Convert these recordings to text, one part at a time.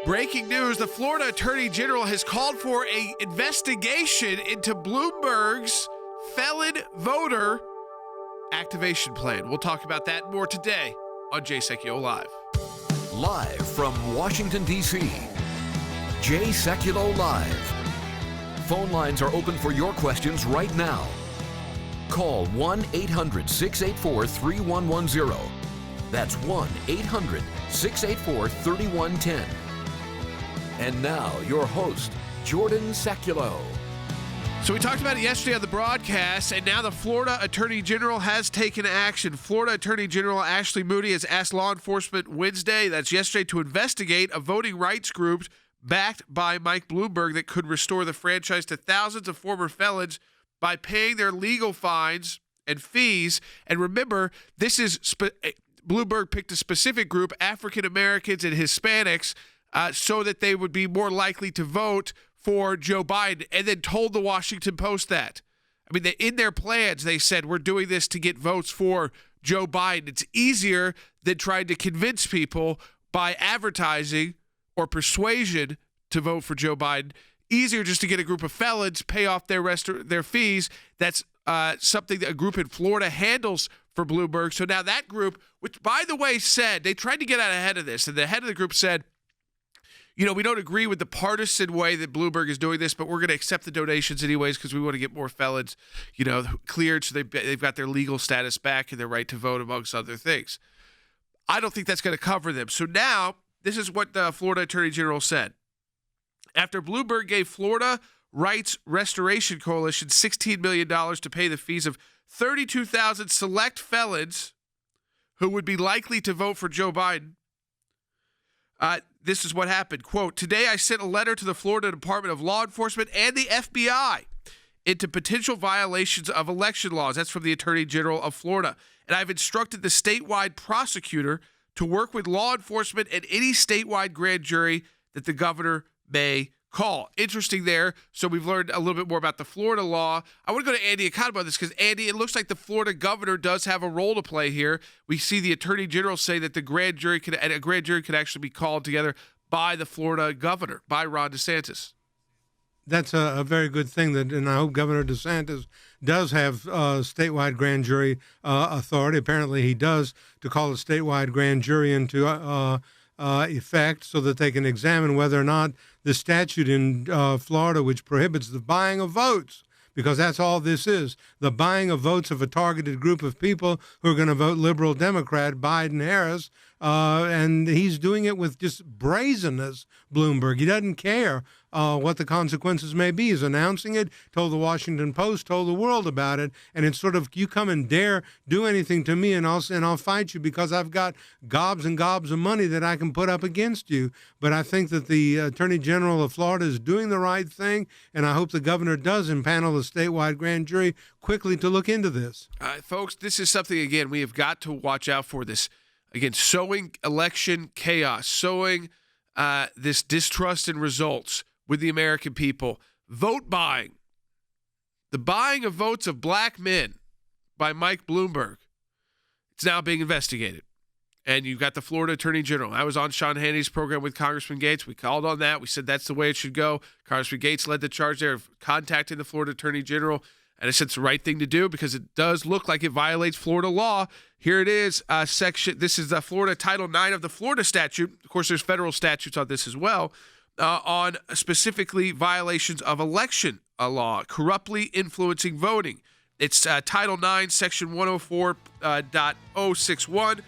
Breaking news, the Florida Attorney General has called for an investigation into Bloomberg's felon voter activation plan. We'll talk about that and more today on Jay Sekulow Live. Live from Washington, D.C., Jay Sekulow Live. Phone lines are open for your questions right now. Call 1-800-684-3110. That's 1-800-684-3110. And now, your host, Jordan Sekulow. So we talked about it yesterday on the broadcast, and now the Florida Attorney General has taken action. Florida Attorney General Ashley Moody has asked law enforcement Wednesday, that's yesterday, to investigate a voting rights group backed by Mike Bloomberg that could restore the franchise to thousands of former felons by paying their legal fines and fees. And remember, this is Bloomberg picked a specific group, African Americans and Hispanics, so that they would be more likely to vote for Joe Biden, and then told the Washington Post that. I mean, in their plans, they said, we're doing this to get votes for Joe Biden. It's easier than trying to convince people by advertising or persuasion to vote for Joe Biden. Easier just to get a group of felons, pay off their fees. That's something that a group in Florida handles for Bloomberg. So now that group, which, by the way, said, they tried to get out ahead of this, and the head of the group said, we don't agree with the partisan way that Bloomberg is doing this, but we're going to accept the donations anyways because we want to get more felons, cleared so they've got their legal status back and their right to vote, amongst other things. I don't think that's going to cover them. So now, this is what the Florida Attorney General said. After Bloomberg gave Florida Rights Restoration Coalition $16 million to pay the fees of 32,000 select felons who would be likely to vote for Joe Biden, this is what happened. Quote, today I sent a letter to the Florida Department of Law Enforcement and the FBI into potential violations of election laws. That's from the Attorney General of Florida. And I've instructed the statewide prosecutor to work with law enforcement and any statewide grand jury that the governor may call. Interesting there. So we've learned a little bit more about the Florida law. I want to go to Andy Acott about this because, Andy, it looks like the Florida governor does have a role to play here. We see the Attorney General say that a grand jury could actually be called together by the Florida governor, by Ron DeSantis. That's a very good thing, and I hope Governor DeSantis does have statewide grand jury authority. Apparently he does, to call a statewide grand jury into effect so that they can examine whether or not the statute in Florida, which prohibits the buying of votes, because that's all this is, the buying of votes of a targeted group of people who are going to vote liberal Democrat, Biden, Harris, and he's doing it with just brazenness, Bloomberg. He doesn't care what the consequences may be. He's announcing it, told the Washington Post, told the world about it, and it's sort of, you come and dare do anything to me and I'll fight you because I've got gobs and gobs of money that I can put up against you. But I think that the Attorney General of Florida is doing the right thing, and I hope the governor does impanel a statewide grand jury quickly to look into this. Folks, this is something, again, we have got to watch out for this. Again, sowing election chaos, sowing this distrust in results with the American people. Vote buying. The buying of votes of black men by Mike Bloomberg. It's now being investigated. And you've got the Florida Attorney General. I was on Sean Hannity's program with Congressman Gates. We called on that. We said that's the way it should go. Congressman Gates led the charge there of contacting the Florida Attorney General. And I said it's the right thing to do because it does look like it violates Florida law. Here it is, this is the Florida Title IX of the Florida statute. Of course, there's federal statutes on this as well, on specifically violations of election law, corruptly influencing voting. It's Title IX, Section 104.061.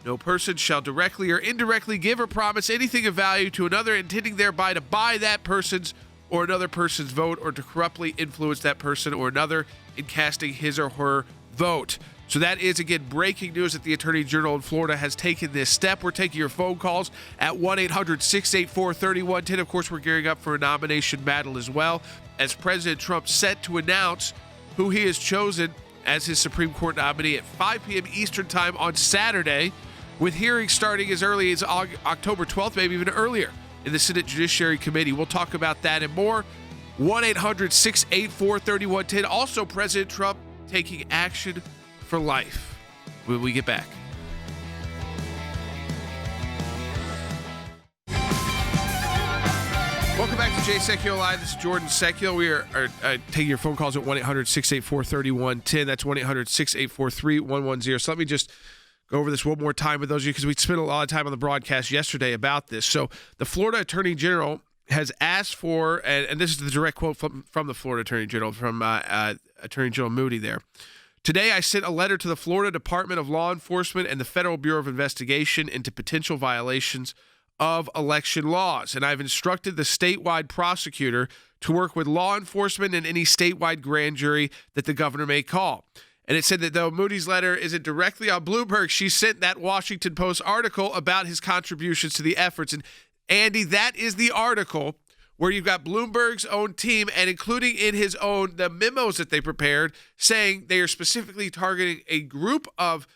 No person shall directly or indirectly give or promise anything of value to another, intending thereby to buy that person's or another person's vote or to corruptly influence that person or another in casting his or her vote. So that is, again, breaking news that the Attorney General in Florida has taken this step. We're taking your phone calls at 1-800-684-3110. Of course, we're gearing up for a nomination battle as well, as President Trump set to announce who he has chosen as his Supreme Court nominee at 5 p.m. Eastern Time on Saturday, with hearings starting as early as October 12th, maybe even earlier, in the Senate Judiciary Committee. We'll talk about that and more. 1-800-684-3110. Also, President Trump taking action for life when we get back. Welcome back to Jay Sekulow Live. This is Jordan Sekulow. We are taking your phone calls at 1-800-684-3110. That's 1-800-684-3110. So let me just go over this one more time with those of you, because we spent a lot of time on the broadcast yesterday about this. So the Florida Attorney General has asked for, and this is the direct quote from the Florida Attorney General, from Attorney General Moody there. Today, I sent a letter to the Florida Department of Law Enforcement and the Federal Bureau of Investigation into potential violations of election laws, and I've instructed the statewide prosecutor to work with law enforcement and any statewide grand jury that the governor may call. And it said that though Moody's letter isn't directly on Bloomberg, she sent that Washington Post article about his contributions to the efforts. And Andy, that is the article where you've got Bloomberg's own team, and including in his own, the memos that they prepared, saying they are specifically targeting a group of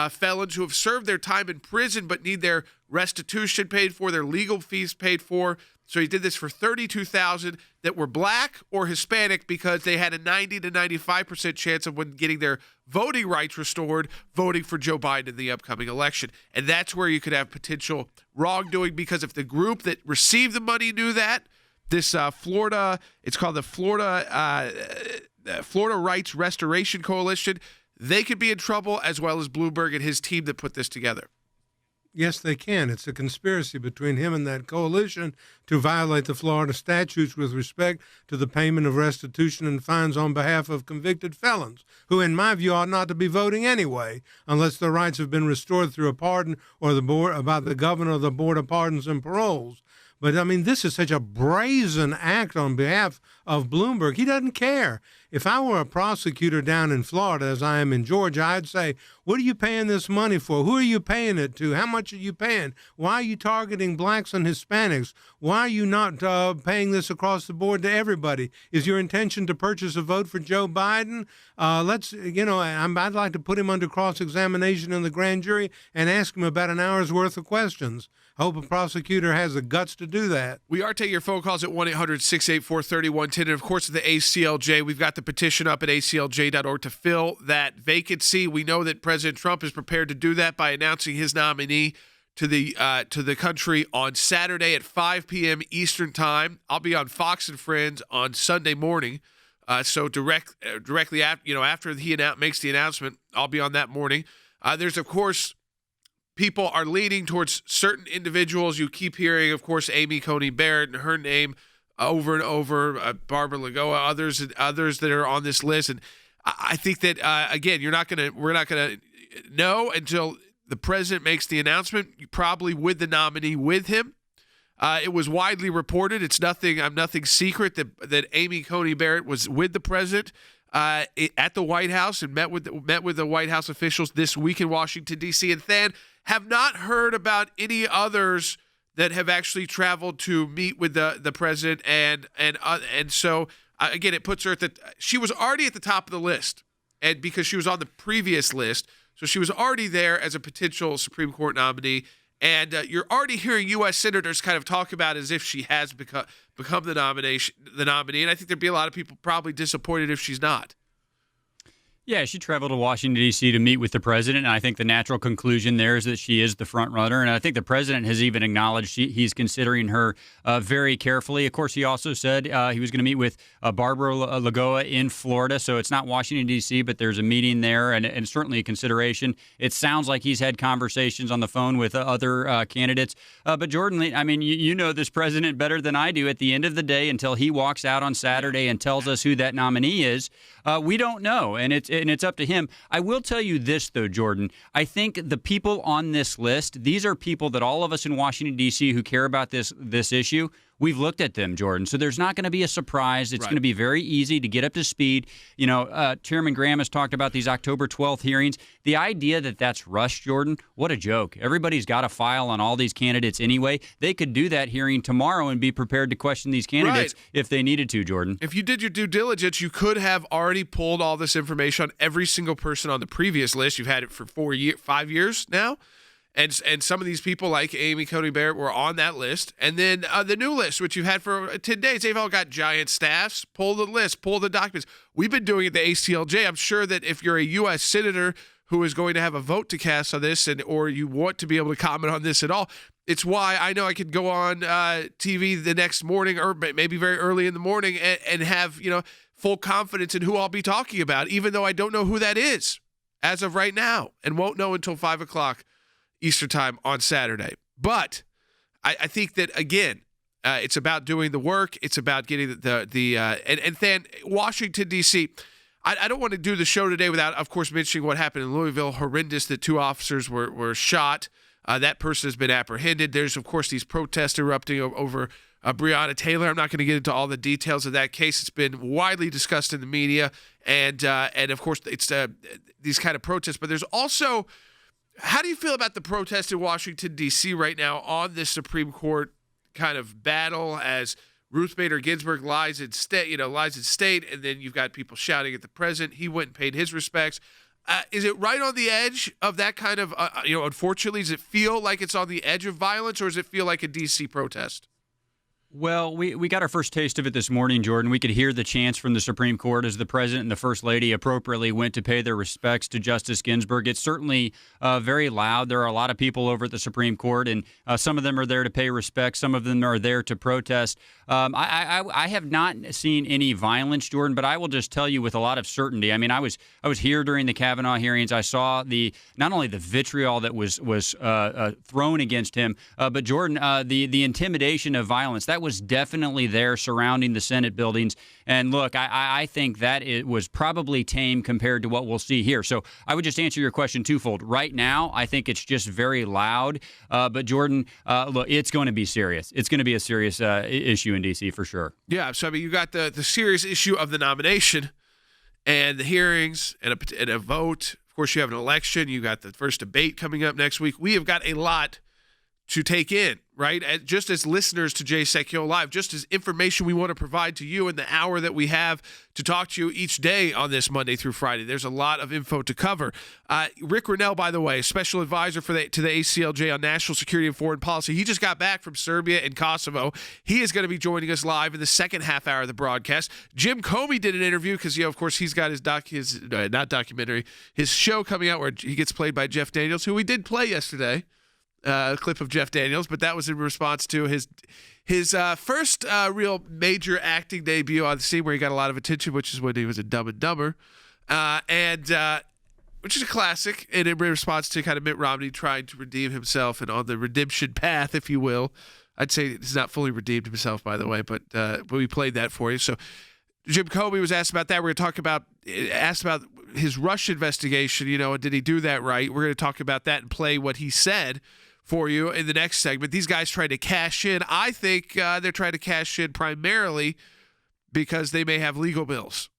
felons who have served their time in prison but need their restitution paid for, their legal fees paid for. So he did this for 32,000 that were black or Hispanic, because they had a 90 to 95% chance of, when getting their voting rights restored, voting for Joe Biden in the upcoming election. And that's where you could have potential wrongdoing, because if the group that received the money knew that, this Florida, it's called the Florida Rights Restoration Coalition, they could be in trouble, as well as Bloomberg and his team that put this together. Yes, they can. It's a conspiracy between him and that coalition to violate the Florida statutes with respect to the payment of restitution and fines on behalf of convicted felons, who, in my view, ought not to be voting anyway, unless their rights have been restored through a pardon or the board, about the governor of the Board of Pardons and Paroles. But, I mean, this is such a brazen act on behalf of Bloomberg. He doesn't care. If I were a prosecutor down in Florida, as I am in Georgia, I'd say, what are you paying this money for? Who are you paying it to? How much are you paying? Why are you targeting blacks and Hispanics? Why are you not paying this across the board to everybody? Is your intention to purchase a vote for Joe Biden? I'd like to put him under cross-examination in the grand jury and ask him about an hour's worth of questions. Hope a prosecutor has the guts to do that. We are taking your phone calls at 1-800-684-3110. And, of course, the ACLJ, we've got the petition up at aclj.org to fill that vacancy. We know that President Trump is prepared to do that by announcing his nominee to the country on Saturday at 5 p.m. Eastern Time. I'll be on Fox and Friends on Sunday morning. So directly after he makes the announcement, I'll be on that morning. There's, of course, people are leaning towards certain individuals. You keep hearing, of course, Amy Coney Barrett and her name over and over, Barbara Lagoa, others that are on this list. And I think that, again, we're not going to know until the president makes the announcement, probably with the nominee with him. It was widely reported. It's nothing secret that Amy Coney Barrett was with the president at the White House and met with the White House officials this week in Washington, D.C. And then have not heard about any others that have actually traveled to meet with the president. And so, again, it puts her she was already at the top of the list, and because she was on the previous list, so she was already there as a potential Supreme Court nominee. And you're already hearing U.S. senators kind of talk about as if she has become the nominee. And I think there'd be a lot of people probably disappointed if she's not. Yeah, she traveled to Washington, D.C. to meet with the president, and I think the natural conclusion there is that she is the front runner. And I think the president has even acknowledged he's considering her very carefully. Of course, he also said he was going to meet with Barbara Lagoa in Florida, so it's not Washington, D.C., but there's a meeting there, and certainly a consideration. It sounds like he's had conversations on the phone with other candidates. But Jordan, I mean, you know this president better than I do. At the end of the day, until he walks out on Saturday and tells us who that nominee is, we don't know, and it's up to him. I will tell you this, though, Jordan. I think the people on this list, these are people that all of us in Washington, D.C. who care about this issue, we've looked at them, Jordan. So there's not going to be a surprise. It's going to be very easy to get up to speed. You know, Chairman Graham has talked about these October 12th hearings. The idea that that's rushed, Jordan, what a joke. Everybody's got a file on all these candidates anyway. They could do that hearing tomorrow and be prepared to question these candidates if they needed to, Jordan. If you did your due diligence, you could have already pulled all this information on every single person on the previous list. You've had it for 5 years now. And some of these people, like Amy Coney Barrett, were on that list. And then the new list, which you've had for 10 days, they've all got giant staffs. Pull the list, pull the documents. We've been doing it at the ACLJ. I'm sure that if you're a U.S. senator who is going to have a vote to cast on this, or you want to be able to comment on this at all, It's why I know I could go on TV the next morning or maybe very early in the morning and have, full confidence in who I'll be talking about, even though I don't know who that is as of right now and won't know until 5 o'clock Eastern time on Saturday. But I think that, again, it's about doing the work. It's about getting and then Washington, D.C., I don't want to do the show today without, of course, mentioning what happened in Louisville. Horrendous that 2 officers were shot. That person has been apprehended. There's, of course, these protests erupting over Breonna Taylor. I'm not going to get into all the details of that case. It's been widely discussed in the media. And of course, it's these kind of protests. But there's also, how do you feel about the protest in Washington, D.C. right now on this Supreme Court kind of battle as Ruth Bader Ginsburg lies in state, and then you've got people shouting at the president. He went and paid his respects. Is it right on the edge of that kind of, unfortunately, does it feel like it's on the edge of violence, or does it feel like a D.C. protest? Well, we got our first taste of it this morning, Jordan. We could hear the chants from the Supreme Court as the president and the first lady appropriately went to pay their respects to Justice Ginsburg. It's certainly very loud. There are a lot of people over at the Supreme Court, and some of them are there to pay respect. Some of them are there to protest. I have not seen any violence, Jordan, but I will just tell you with a lot of certainty. I mean, I was here during the Kavanaugh hearings. I saw not only the vitriol that was thrown against him, but Jordan, the intimidation of violence that was definitely there surrounding the Senate buildings. And look, I think that it was probably tame compared to what we'll see here. So I would just answer your question twofold. Right now, I think it's just very loud. But Jordan, look, it's going to be serious. It's going to be a serious issue in D.C. for sure. Yeah. So I mean, you got the serious issue of the nomination and the hearings and a vote. Of course, you have an election. You got the first debate coming up next week. We have got a lot to take in, right? Just as listeners to Jay Sekulow Live, just as information we want to provide to you in the hour that we have to talk to you each day on this Monday through Friday. There's a lot of info to cover. Rick Grinnell, by the way, special advisor to the ACLJ on national security and foreign policy. He just got back from Serbia and Kosovo. He is going to be joining us live in the second half hour of the broadcast. Jim Comey did an interview because, of course, he's got his show coming out where he gets played by Jeff Daniels, who we did play yesterday. A clip of Jeff Daniels, but that was in response to his first real major acting debut on the scene where he got a lot of attention, which is when he was in Dumb and Dumber, which is a classic, and in response to kind of Mitt Romney trying to redeem himself and on the redemption path, if you will. I'd say he's not fully redeemed himself, by the way, but we played that for you. So Jim Comey was asked about that. We're going to talk asked about his Russia investigation, and did he do that right? We're going to talk about that and play what he said for you in the next segment. These guys trying to cash in. I think they're trying to cash in primarily because they may have legal bills,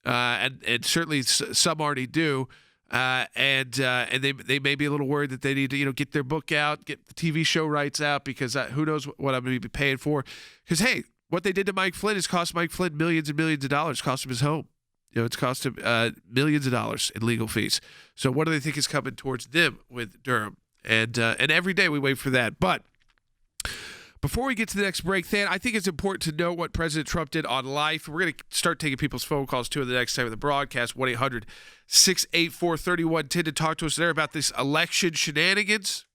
and certainly some already do, and they may be a little worried that they need to get their book out, get the TV show rights out, because who knows what I'm going to be paying for? Because hey, what they did to Mike Flynn has cost Mike Flynn millions and millions of dollars. Cost him his home. It's cost him millions of dollars in legal fees. So what do they think is coming towards them with Durham? And every day we wait for that. But before we get to the next break, Than, I think it's important to know what President Trump did on Life. We're going to start taking people's phone calls, too, in the next time of the broadcast, 1-800-684-3110, to talk to us there about this election shenanigans,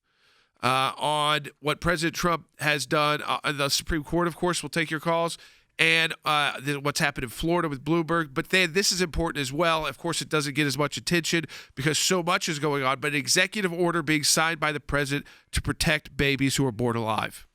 on what President Trump has done. The Supreme Court, of course, will take your calls. And what's happened in Florida with Bloomberg. But then this is important as well. Of course, it doesn't get as much attention because so much is going on, but an executive order being signed by the president to protect babies who are born alive.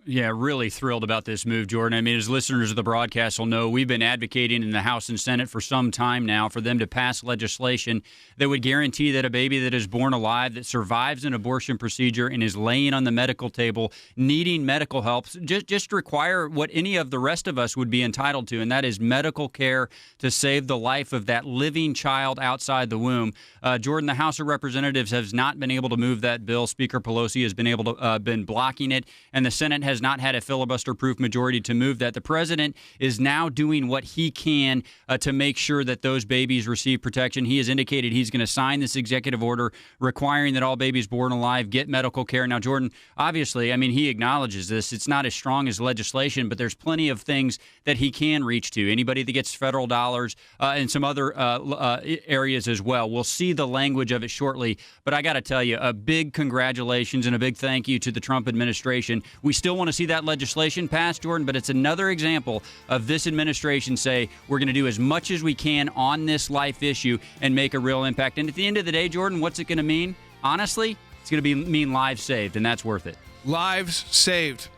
Yeah, really thrilled about this move, Jordan. I mean, as listeners of the broadcast will know, we've been advocating in the House and Senate for some time now for them to pass legislation that would guarantee that a baby that is born alive, that survives an abortion procedure and is laying on the medical table needing medical help, just require what any of the rest of us would be entitled to, and that is medical care to save the life of that living child outside the womb. Jordan, the House of Representatives has not been able to move that bill. Speaker Pelosi has been blocking it, and the Senate has has not had a filibuster-proof majority to move that. The president is now doing what he can to make sure that those babies receive protection. He has indicated he's going to sign this executive order requiring that all babies born alive get medical care. Now, Jordan, obviously, I mean, he acknowledges this. It's not as strong as legislation, but there's plenty of things that he can reach to. Anybody that gets federal dollars and some other areas as well. We'll see the language of it shortly, but I got to tell you, a big congratulations and a big thank you to the Trump administration. We still want to see that legislation passed, Jordan, but it's another example of this administration say we're going to do as much as we can on this life issue and make a real impact. And at the end of the day, Jordan, what's it going to mean? Honestly, it's going to mean lives saved, and that's worth it. Lives saved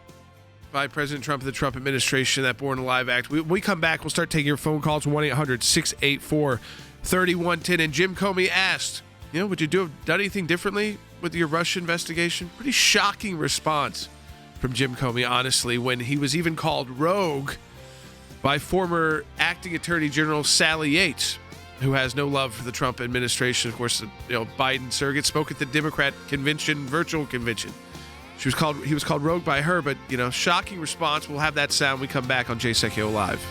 by President Trump and the Trump administration, that Born Alive Act. When we come back, we'll start taking your phone calls, 1-800-684-3110. And Jim Comey asked, would you have done anything differently with your Russia investigation? Pretty shocking response from Jim Comey, honestly, when he was even called rogue by former acting Attorney General Sally Yates, who has no love for the Trump administration. Of course, Biden surrogate spoke at the Democrat convention, virtual convention. He was called rogue by her, but, shocking response. We'll have that sound when we come back on Jay Sekulow Live.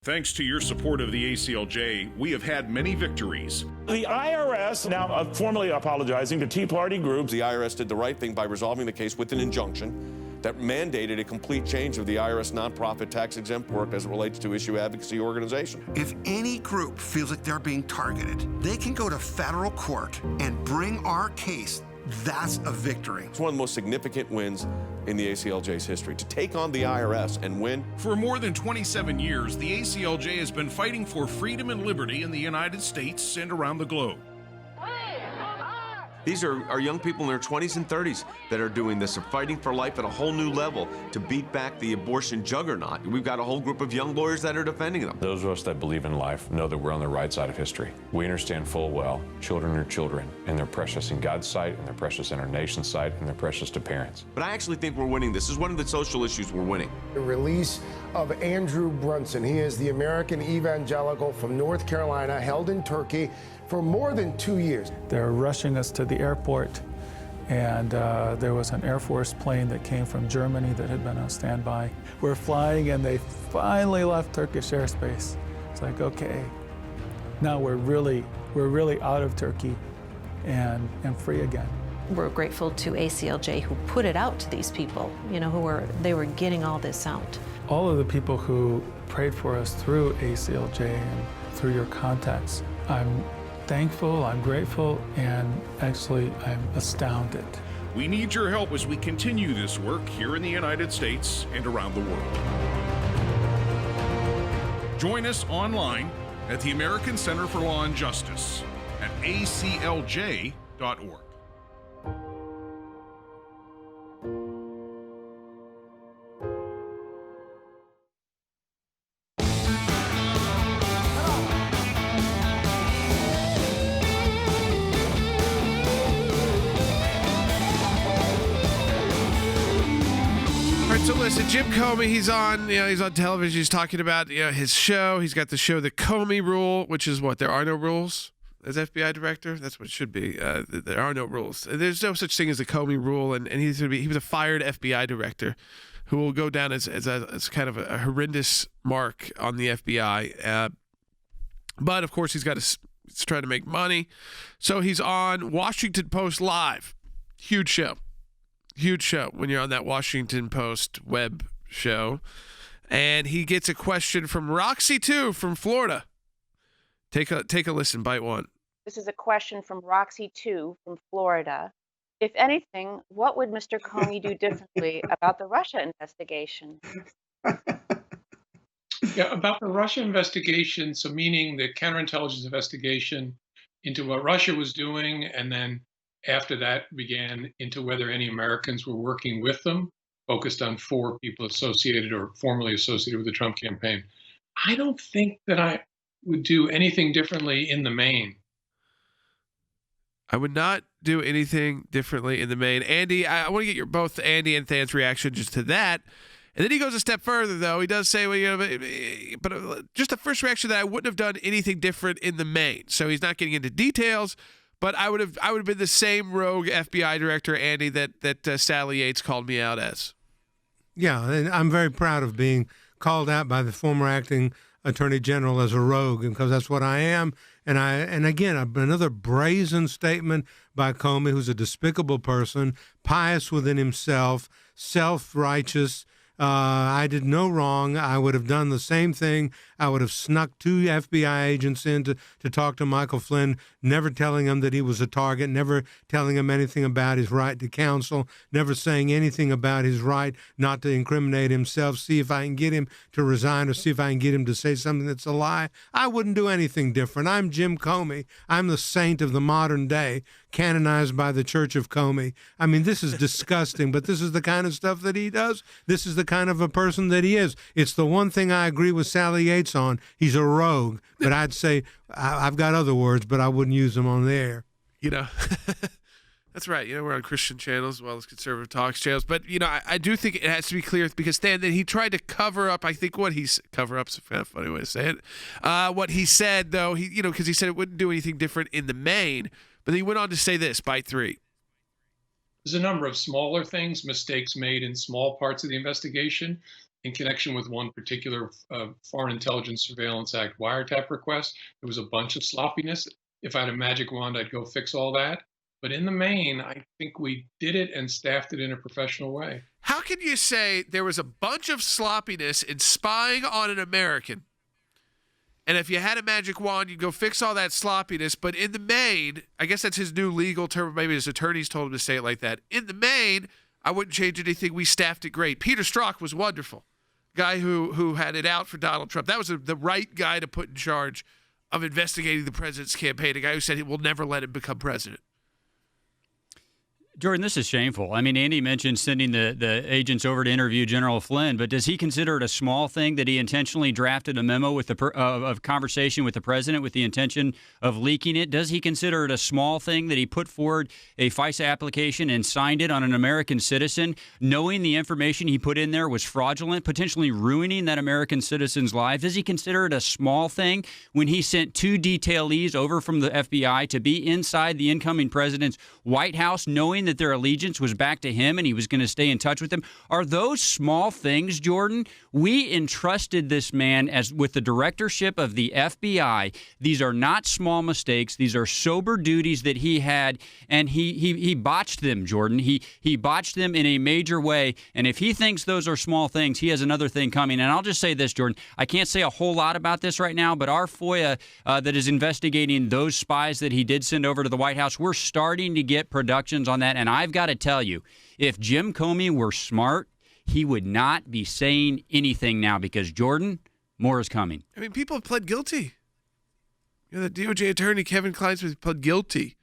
Thanks to your support of the ACLJ, we have had many victories. The IRS now formally apologizing to Tea Party groups. The IRS did the right thing by resolving the case with an injunction that mandated a complete change of the IRS nonprofit tax-exempt work as it relates to issue advocacy organization. If any group feels like they're being targeted, they can go to federal court and bring our case. That's a victory. It's one of the most significant wins in the ACLJ's history, to take on the IRS and win. For more than 27 years, the ACLJ has been fighting for freedom and liberty in the United States and around the globe. These are young people in their 20s and 30s that are doing this. They're fighting for life at a whole new level to beat back the abortion juggernaut. We've got a whole group of young lawyers that are defending them. Those of us that believe in life know that we're on the right side of history. We understand full well children are children, and they're precious in God's sight, and they're precious in our nation's sight, and they're precious to parents. But I actually think we're winning this. This is one of the social issues we're winning. The release of Andrew Brunson. He is the American evangelical from North Carolina, held in Turkey for more than 2 years. They're rushing us to the airport, and there was an Air Force plane that came from Germany that had been on standby. We're flying, and they finally left Turkish airspace. It's like, okay, now we're really out of Turkey and free again. We're grateful to ACLJ who put it out to these people, they were getting all this out. All of the people who prayed for us through ACLJ and through your contacts, I'm thankful, I'm grateful, and actually I'm astounded. We need your help as we continue this work here in the United States and around the world. Join us online at the American Center for Law and Justice at aclj.org. So listen, Jim Comey, he's on television. He's talking about his show. He's got the show, The Comey Rule, which is what? There are no rules as FBI director. That's what it should be. There are no rules. There's no such thing as the Comey Rule, and he was a fired FBI director who will go down as kind of a horrendous mark on the FBI. But of course, he's trying to make money, so he's on Washington Post Live. Huge show when you're on that Washington Post web show. And he gets a question from Roxy 2 from Florida. Take a listen, bite one. This is a question from Roxy 2 from Florida. If anything, what would Mr. Comey do differently about the Russia investigation? Yeah, about the Russia investigation, so meaning the counterintelligence investigation into what Russia was doing, and then after that began into whether any Americans were working with them, focused on 4 people associated or formerly associated with the Trump campaign. I don't think that I would do anything differently in the main. I would not do anything differently in the main. Andy, I want to get both Andy and Than's reaction just to that. And then he goes a step further, though. He does say, but just the first reaction that I wouldn't have done anything different in the main. So he's not getting into details, But I would have been the same rogue FBI director, Andy, that Sally Yates called me out as. Yeah, and I'm very proud of being called out by the former acting Attorney General as a rogue, because that's what I am. And again, another brazen statement by Comey, who's a despicable person, pious within himself, self-righteous. I did no wrong. I would have done the same thing. I would have snuck 2 FBI agents in to talk to Michael Flynn, never telling him that he was a target, never telling him anything about his right to counsel, never saying anything about his right not to incriminate himself, see if I can get him to resign or see if I can get him to say something that's a lie. I wouldn't do anything different. I'm Jim Comey. I'm the saint of the modern day, canonized by the Church of Comey. I mean, this is disgusting, but this is the kind of stuff that he does. This is the kind of a person that he is. It's the one thing I agree with Sally Yates on. He's a rogue, but I'd say I've got other words, but I wouldn't use them on the air. That's right. We're on Christian channels as well as conservative talks channels. But, I do think it has to be clear, because Stan, that he tried to cover up, I think cover up's a kind of funny way to say it. What he said, though, because he said it wouldn't do anything different in the main. But then he went on to say this, bite 3. There's a number of smaller things, mistakes made in small parts of the investigation in connection with one particular Foreign Intelligence Surveillance Act wiretap request. There was a bunch of sloppiness. If I had a magic wand, I'd go fix all that. But in the main, I think we did it and staffed it in a professional way. How can you say there was a bunch of sloppiness in spying on an American, and if you had a magic wand, you'd go fix all that sloppiness, but in the main, I guess that's his new legal term, maybe his attorneys told him to say it like that, in the main, I wouldn't change anything, we staffed it great. Peter Strzok was wonderful, guy who had it out for Donald Trump. That was the right guy to put in charge of investigating the president's campaign, a guy who said he will never let him become president. Jordan, this is shameful. I mean, Andy mentioned sending the agents over to interview General Flynn, but does he consider it a small thing that he intentionally drafted a memo with of conversation with the president with the intention of leaking it? Does he consider it a small thing that he put forward a FISA application and signed it on an American citizen, knowing the information he put in there was fraudulent, potentially ruining that American citizen's life? Does he consider it a small thing when he sent 2 detailees over from the FBI to be inside the incoming president's White House, knowing that their allegiance was back to him and he was going to stay in touch with them? Are those small things, Jordan? We entrusted this man with the directorship of the FBI. These are not small mistakes. These are sober duties that he had, and he botched them, Jordan. He botched them in a major way, and if he thinks those are small things, he has another thing coming. And I'll just say this, Jordan. I can't say a whole lot about this right now, but our FOIA that is investigating those spies that he did send over to the White House, we're starting to get productions on that. And I've got to tell you, if Jim Comey were smart, he would not be saying anything now, because, Jordan, more is coming. I mean, people have pled guilty. The DOJ attorney, Kevin Kleinsmith, pled guilty.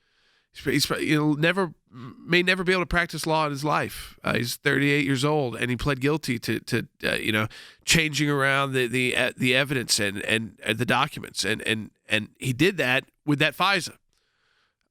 He's may never be able to practice law in his life. He's 38 years old, and he pled guilty to changing around the evidence and the documents, and he did that with that FISA.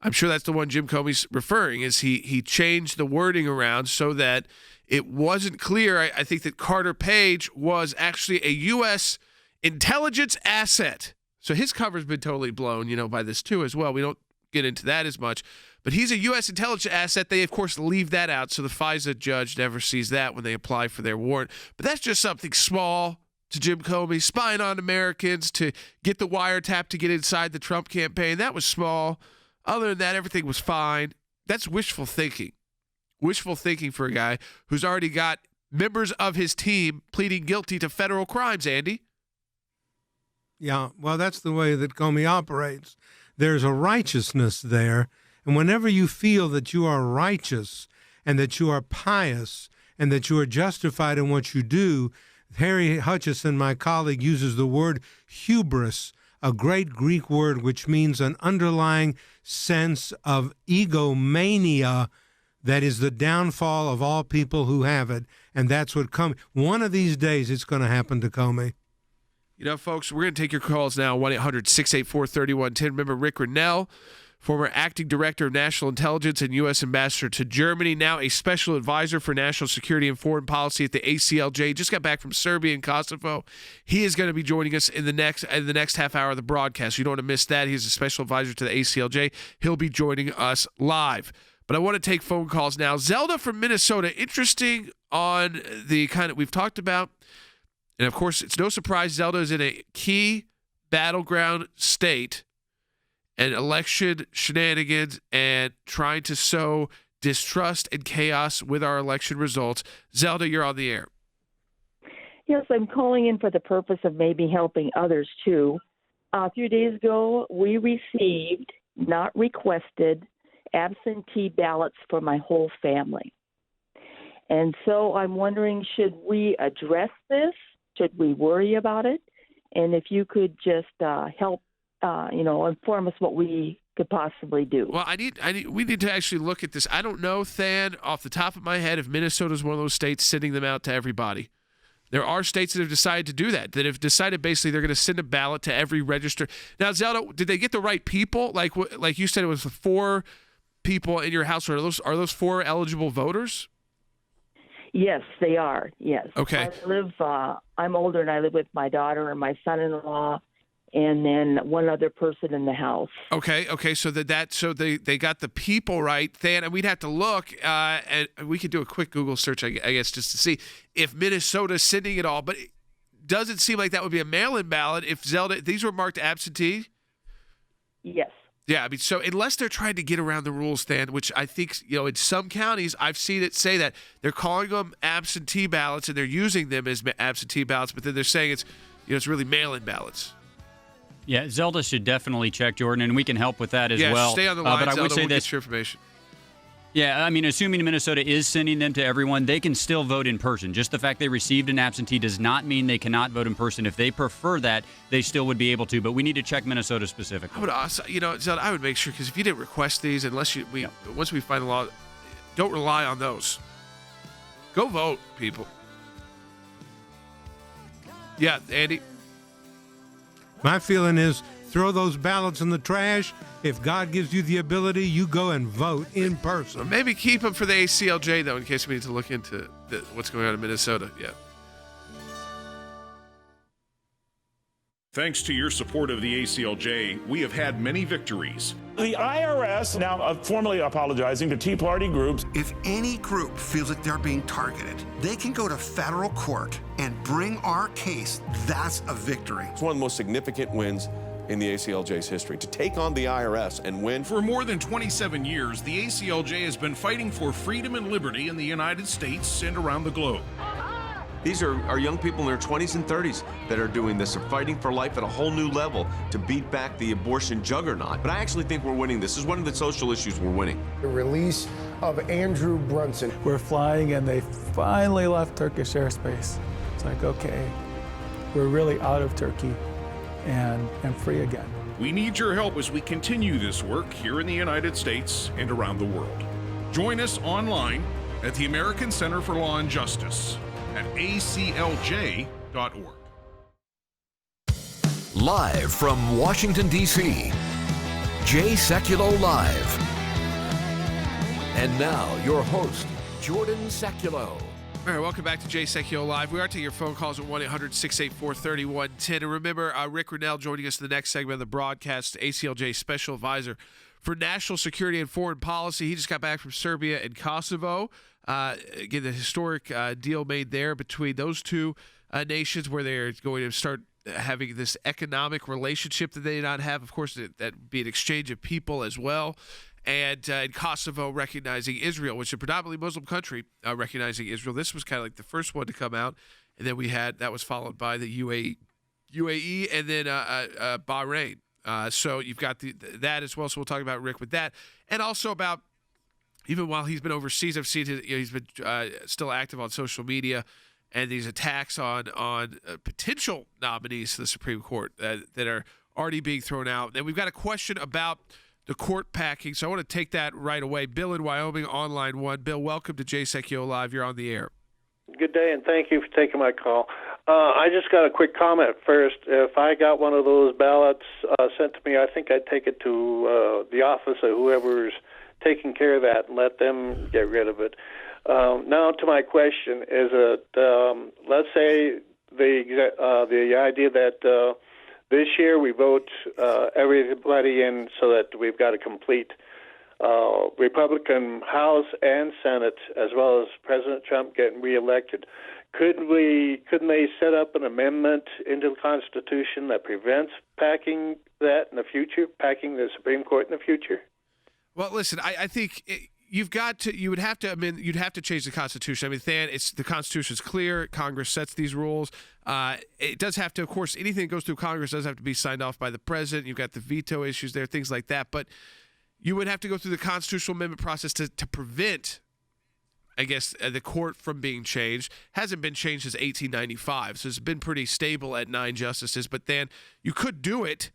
I'm sure that's the one Jim Comey's referring, is he changed the wording around so that it wasn't clear. I think that Carter Page was actually a U.S. intelligence asset. So his cover's been totally blown, by this too as well. We don't get into that as much. But he's a U.S. intelligence asset. They, of course, leave that out, so the FISA judge never sees that when they apply for their warrant. But that's just something small to Jim Comey, spying on Americans to get the wiretap to get inside the Trump campaign. That was small. Other than that, everything was fine. That's wishful thinking. Wishful thinking for a guy who's already got members of his team pleading guilty to federal crimes, Andy. Yeah, well, that's the way that Comey operates. There's a righteousness there, and whenever you feel that you are righteous and that you are pious and that you are justified in what you do, Harry Hutchison, my colleague, uses the word hubris, a great Greek word which means an underlying sense of egomania that is the downfall of all people who have it, and that's what Comey. One of these days it's going to happen to Comey. Folks, we're going to take your calls now, 1-800-684-3110. Remember, Rick Rennell former acting director of national intelligence and U.S. ambassador to Germany, now a special advisor for national security and foreign policy at the ACLJ. Just got back from Serbia and Kosovo. He is going to be joining us in the next half hour of the broadcast. You don't want to miss that. He's a special advisor to the ACLJ. He'll be joining us live. But I want to take phone calls now. Zelda from Minnesota, interesting on the kind of we've talked about. And, of course, it's no surprise Zelda is in a key battleground state and election shenanigans and trying to sow distrust and chaos with our election results. Zelda, you're on the air. Yes, I'm calling in for the purpose of maybe helping others, too. A few days ago, we received, not requested, absentee ballots for my whole family. And so I'm wondering, should we address this? Should we worry about it? And if you could just help, inform us what we could possibly do. Well, we need to actually look at this. I don't know, Than, off the top of my head, if Minnesota is one of those states sending them out to everybody. There are states that have decided to do that have decided basically they're going to send a ballot to every register. Now, Zelda, did they get the right people? Like you said, it was 4 people in your household. Are those 4 eligible voters? Yes, they are. Yes. Okay. I'm older and I live with my daughter and my son-in-law, and then one other person in the house. Okay. So they got the people right. And we'd have to look, and we could do a quick Google search, I guess, just to see if Minnesota's sending it all. But it doesn't seem like that would be a mail-in ballot if these were marked absentee. Yes. Yeah, I mean, so unless they're trying to get around the rules, Stan, which I think, in some counties, I've seen it say that they're calling them absentee ballots and they're using them as absentee ballots, but then they're saying it's really mail-in ballots. Yeah, Zelda should definitely check, Jordan, and we can help with that as well. Yeah, stay on the line, but I Zelda, would say we'll this. Get your information. Yeah, I mean, assuming Minnesota is sending them to everyone, they can still vote in person. Just the fact they received an absentee does not mean they cannot vote in person. If they prefer that, they still would be able to, but we need to check Minnesota specifically. I would also, Zelda, I would make sure, because if you didn't request these, once we find the law, don't rely on those. Go vote, people. Yeah, Andy? My feeling is throw those ballots in the trash. If God gives you the ability, you go and vote in person. Maybe keep them for the ACLJ, though, in case we need to look into what's going on in Minnesota. Yeah. Thanks to your support of the ACLJ, we have had many victories. The IRS now formally apologizing to Tea Party groups. If any group feels like they're being targeted, they can go to federal court and bring our case. That's a victory. It's one of the most significant wins in the ACLJ's history, to take on the IRS and win. For more than 27 years, the ACLJ has been fighting for freedom and liberty in the United States and around the globe. These are young people in their 20s and 30s that are doing this. They're fighting for life at a whole new level to beat back the abortion juggernaut. But I actually think we're winning this. This is one of the social issues we're winning. The release of Andrew Brunson. We're flying and they finally left Turkish airspace. It's like, okay, we're really out of Turkey and free again. We need your help as we continue this work here in the United States and around the world. Join us online at the American Center for Law and Justice at aclj.org. Live from Washington, D.C., Jay Sekulow Live. And now, your host, Jordan Sekulow. All right, welcome back to Jay Sekulow Live. We are taking your phone calls at 1-800-684-3110. And remember, Rick Rennell joining us in the next segment of the broadcast, ACLJ Special Advisor for National Security and Foreign Policy. He just got back from Serbia and Kosovo. Again, the historic deal made there between those two nations where they're going to start having this economic relationship that they did not have. Of course, that would be an exchange of people as well. And in Kosovo recognizing Israel, which is a predominantly Muslim country, recognizing Israel. This was kind of like the first one to come out. And then that was followed by the UAE and then Bahrain. So you've got that as well. So we'll talk about Rick with that. And also about, even while he's been overseas, I've seen he's been still active on social media and these attacks on potential nominees to the Supreme Court that are already being thrown out. And we've got a question about the court packing, so I want to take that right away. Bill in Wyoming, on line one. Bill, welcome to Jay Sekulow Live. You're on the air. Good day, and thank you for taking my call. I just got a quick comment first. If I got one of those ballots sent to me, I think I'd take it to the office of whoever's taking care of that and let them get rid of it. Now to my question, is it, let's say the idea that this year we vote everybody in so that we've got a complete Republican House and Senate, as well as President Trump getting reelected. Couldn't they set up an amendment into the Constitution that prevents packing that in the future, packing the Supreme Court in the future? Well, listen, I think you'd have to change the Constitution. I mean, the Constitution is clear. Congress sets these rules. It does have to, of course, anything that goes through Congress does have to be signed off by the president. You've got the veto issues there, things like that. But you would have to go through the constitutional amendment process to prevent, I guess, the court from being changed. Hasn't been changed since 1895, so it's been pretty stable at 9 justices. But then you could do it.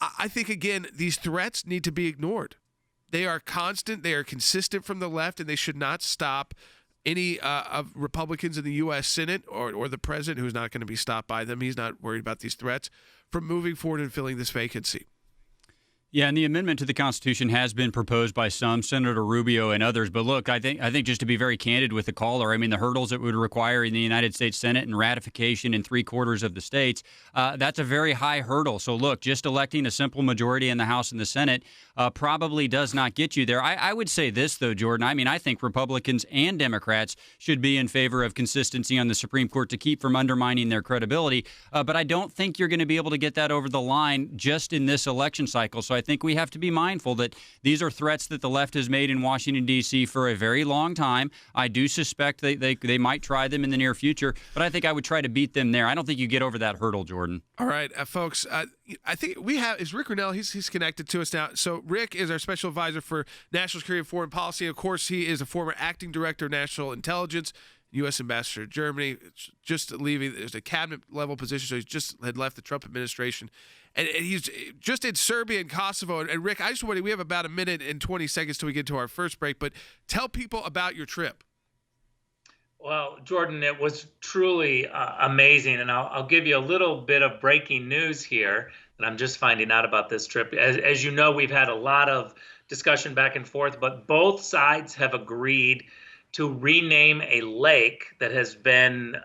I think, again, these threats need to be ignored. They are constant. They are consistent from the left, and they should not stop any of Republicans in the U.S. Senate or the president, who's not going to be stopped by them. He's not worried about these threats, from moving forward and filling this vacancy. Yeah, and the amendment to the Constitution has been proposed by some, Senator Rubio and others. But look, I think just to be very candid with the caller, I mean, the hurdles it would require in the United States Senate and ratification in 3/4 of the states, that's a very high hurdle. So look, just electing a simple majority in the House and the Senate probably does not get you there. I would say this, though, Jordan. I mean, I think Republicans and Democrats should be in favor of consistency on the Supreme Court to keep from undermining their credibility. But I don't think you're going to be able to get that over the line just in this election cycle. So I think we have to be mindful that these are threats that the left has made in Washington, D.C. for a very long time. I do suspect they might try them in the near future, but I think I would try to beat them there. I don't think you get over that hurdle, Jordan. All right, folks, I think is Rick Renell. He's connected to us now. So Rick is our special advisor for national security and foreign policy. Of course, he is a former acting director of national intelligence, U.S. ambassador to Germany, just leaving. There's a cabinet level position, so he just had left the Trump administration. And he's just in Serbia and Kosovo. And Rick, I just wanted, we have about a minute and 20 seconds till we get to our first break, but tell people about your trip. Well, Jordan, it was truly amazing. And I'll give you a little bit of breaking news here that I'm just finding out about this trip. As you know, we've had a lot of discussion back and forth, but both sides have agreed to rename a lake that has been,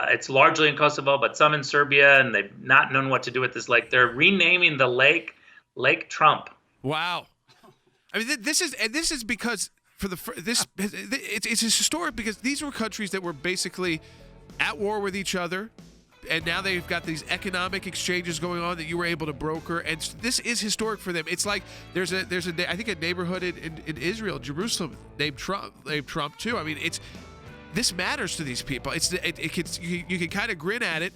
it's largely in Kosovo, but some in Serbia, and they've not known what to do with this lake. They're renaming the lake Lake Trump. Wow. I mean, this is because it's historic, because these were countries that were basically at war with each other, and now they've got these economic exchanges going on that you were able to broker, and this is historic for them. It's like there's a I think a neighborhood in Israel, Jerusalem, named Trump too. I mean, this matters to these people. You can kind of grin at it,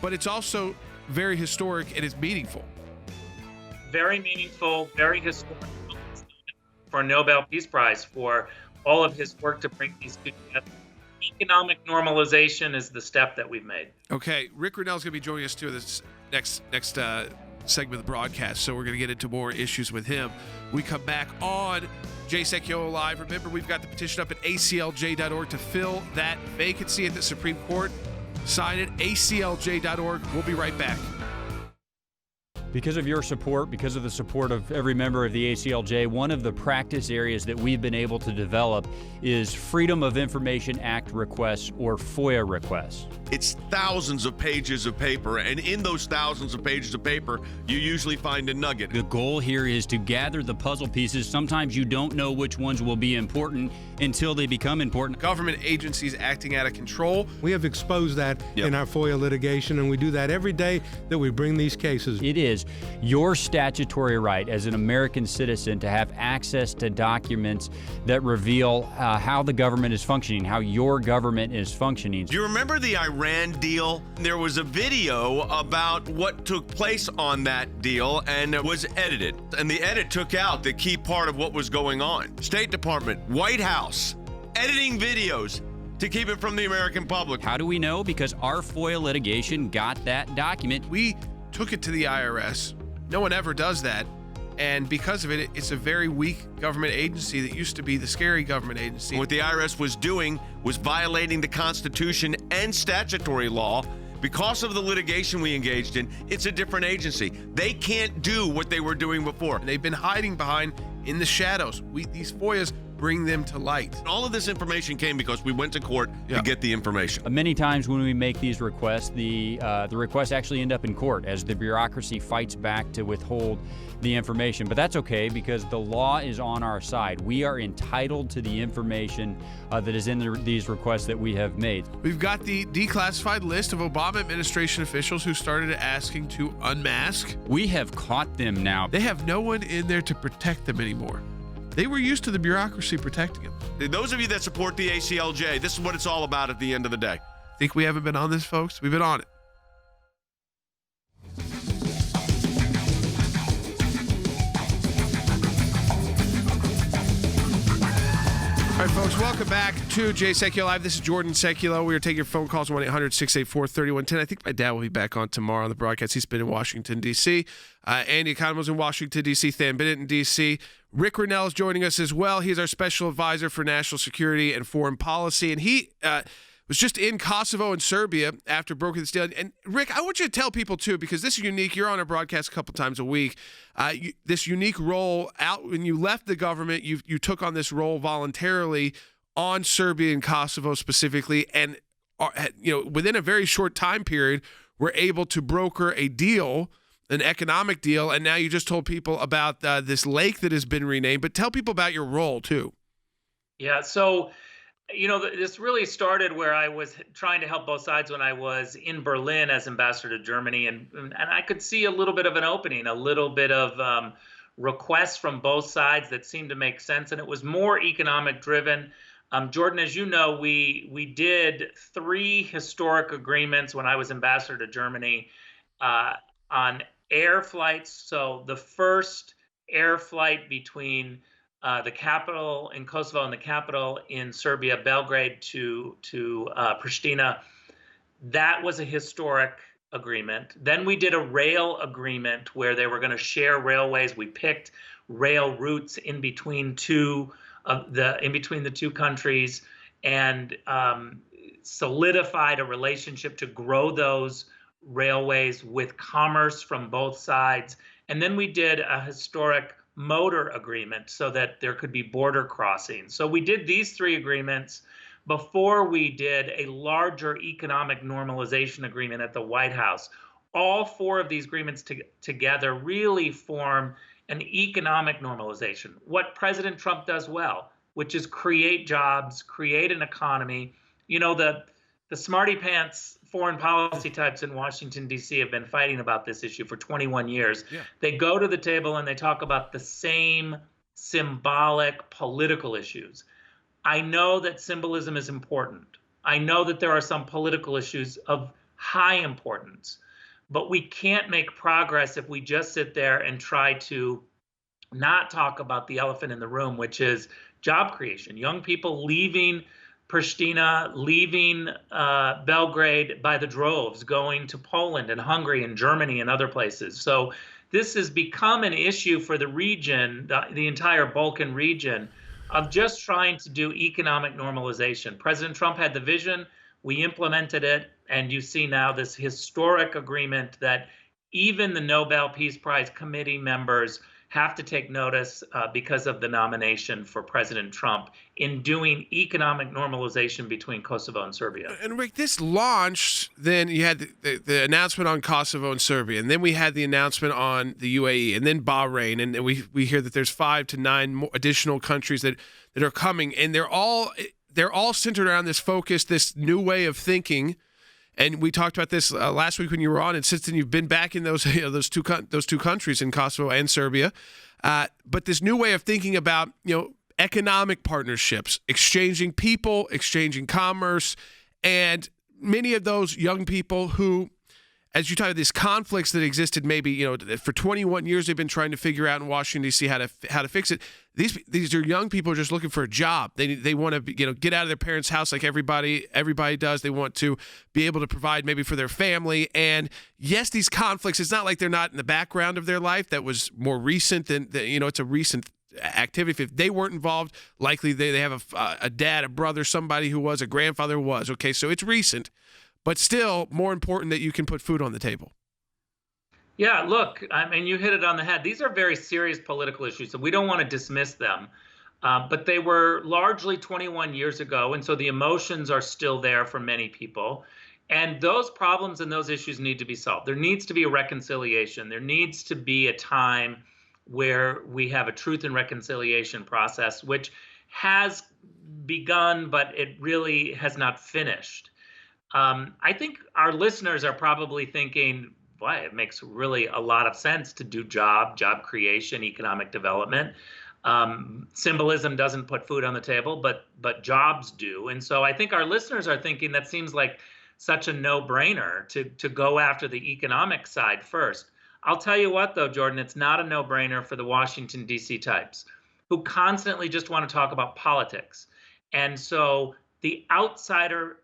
but it's also very historic and it's meaningful. Very meaningful, very historic for a Nobel Peace Prize for all of his work to bring these two together. Economic normalization is the step that we've made. Okay, Rick Renell is going to be joining us too this next segment of the broadcast, so we're going to get into more issues with him. We come back on Jay Sekulow Live. Remember, we've got the petition up at ACLJ.org to fill that vacancy at the Supreme Court. Sign it, ACLJ.org. We'll be right back. Because of your support, because of the support of every member of the ACLJ, one of the practice areas that we've been able to develop is Freedom of Information Act requests, or FOIA requests. It's thousands of pages of paper, and in those thousands of pages of paper, you usually find a nugget. The goal here is to gather the puzzle pieces. Sometimes you don't know which ones will be important until they become important. Government agencies acting out of control. We have exposed that in our FOIA litigation, and we do that every day that we bring these cases. It is your statutory right as an American citizen to have access to documents that reveal how the government is functioning, how your government is functioning. Do you remember the Iran deal? There was a video about what took place on that deal, and it was edited. And the edit took out the key part of what was going on. State Department, White House, editing videos to keep it from the American public. How do we know? Because our FOIA litigation got that document. We took it to the IRS. No one ever does that. And because of it, it's a very weak government agency that used to be the scary government agency. What the IRS was doing was violating the Constitution and statutory law. Because of the litigation we engaged in, it's a different agency. They can't do what they were doing before. And they've been hiding behind in the shadows. These FOIAs bring them to light. All of this information came because we went to court to get the information. Many times when we make these requests, the requests actually end up in court as the bureaucracy fights back to withhold the information. But that's okay because the law is on our side. We are entitled to the information that is in these requests that we have made. We've got the declassified list of Obama administration officials who started asking to unmask. We have caught them now. They have no one in there to protect them anymore. They were used to the bureaucracy protecting them. Those of you that support the ACLJ, this is what it's all about at the end of the day. Think we haven't been on this, folks? We've been on it. All right, folks, welcome back to Jay Sekulow Live. This is Jordan Sekulow. We are taking your phone calls 1-800-684-3110. I think my dad will be back on tomorrow on the broadcast. He's been in Washington, D.C. Andy Economos in Washington, D.C. Than Bennett in D.C. Rick Rennell is joining us as well. He's our special advisor for national security and foreign policy, and he was just in Kosovo and Serbia after broking this deal. And Rick, I want you to tell people too, because this is unique. You're on our broadcast a couple times a week. This unique role out when you left the government, you took on this role voluntarily on Serbia and Kosovo specifically, and within a very short time period, were able to broker a deal, an economic deal. And now you just told people about this lake that has been renamed. But tell people about your role too. Yeah. So. This really started where I was trying to help both sides when I was in Berlin as ambassador to Germany, and I could see a little bit of an opening, a little bit of requests from both sides that seemed to make sense, and it was more economic driven. Jordan, as you know, we did 3 historic agreements when I was ambassador to Germany on air flights. So the first air flight between the capital in Kosovo and the capital in Serbia, Belgrade to Pristina. That was a historic agreement. Then we did a rail agreement where they were going to share railways. We picked rail routes in between the two countries and solidified a relationship to grow those railways with commerce from both sides. And then we did a historic motor agreement so that there could be border crossing. So we did these 3 agreements before we did a larger economic normalization agreement at the White House. All 4 of these agreements together really form an economic normalization, what President Trump does well, which is create jobs, create an economy. The smarty pants foreign policy types in Washington, D.C. have been fighting about this issue for 21 years. Yeah. They go to the table and they talk about the same symbolic political issues. I know that symbolism is important. I know that there are some political issues of high importance, but we can't make progress if we just sit there and try to not talk about the elephant in the room, which is job creation. Young people leaving Pristina, leaving Belgrade by the droves, going to Poland and Hungary and Germany and other places. So this has become an issue for the region, the entire Balkan region, of just trying to do economic normalization. President Trump had the vision, we implemented it, and you see now this historic agreement that even the Nobel Peace Prize Committee members have to take notice because of the nomination for President Trump in doing economic normalization between Kosovo and Serbia. And Rick, this launched, then you had the announcement on Kosovo and Serbia, and then we had the announcement on the UAE, and then Bahrain, and we hear that there's 5 to 9 more additional countries that are coming, and they're all centered around this focus, this new way of thinking. And we talked about this last week when you were on, and since then you've been back in those two countries in Kosovo and Serbia. But this new way of thinking about economic partnerships, exchanging people, exchanging commerce, and many of those young people who as you talk about these conflicts that existed, maybe for 21 years they've been trying to figure out in Washington D.C. how to fix it. These are young people just looking for a job. They want to get out of their parents' house like everybody does. They want to be able to provide maybe for their family. And yes, these conflicts, it's not like they're not in the background of their life. That was more recent than it's a recent activity. If they weren't involved, likely they have a dad, a brother, somebody who was, a grandfather who was. Okay, so it's recent. But still, more important that you can put food on the table. Yeah, look, I mean, you hit it on the head. These are very serious political issues, so we don't want to dismiss them. But they were largely 21 years ago, and so the emotions are still there for many people. And those problems and those issues need to be solved. There needs to be a reconciliation. There needs to be a time where we have a truth and reconciliation process, which has begun, but it really has not finished. I think our listeners are probably thinking, boy, it makes really a lot of sense to do job creation, economic development. Symbolism doesn't put food on the table, but jobs do. And so I think our listeners are thinking that seems like such a no-brainer to go after the economic side first. I'll tell you what, though, Jordan, it's not a no-brainer for the Washington, D.C. types who constantly just want to talk about politics. And so the outsider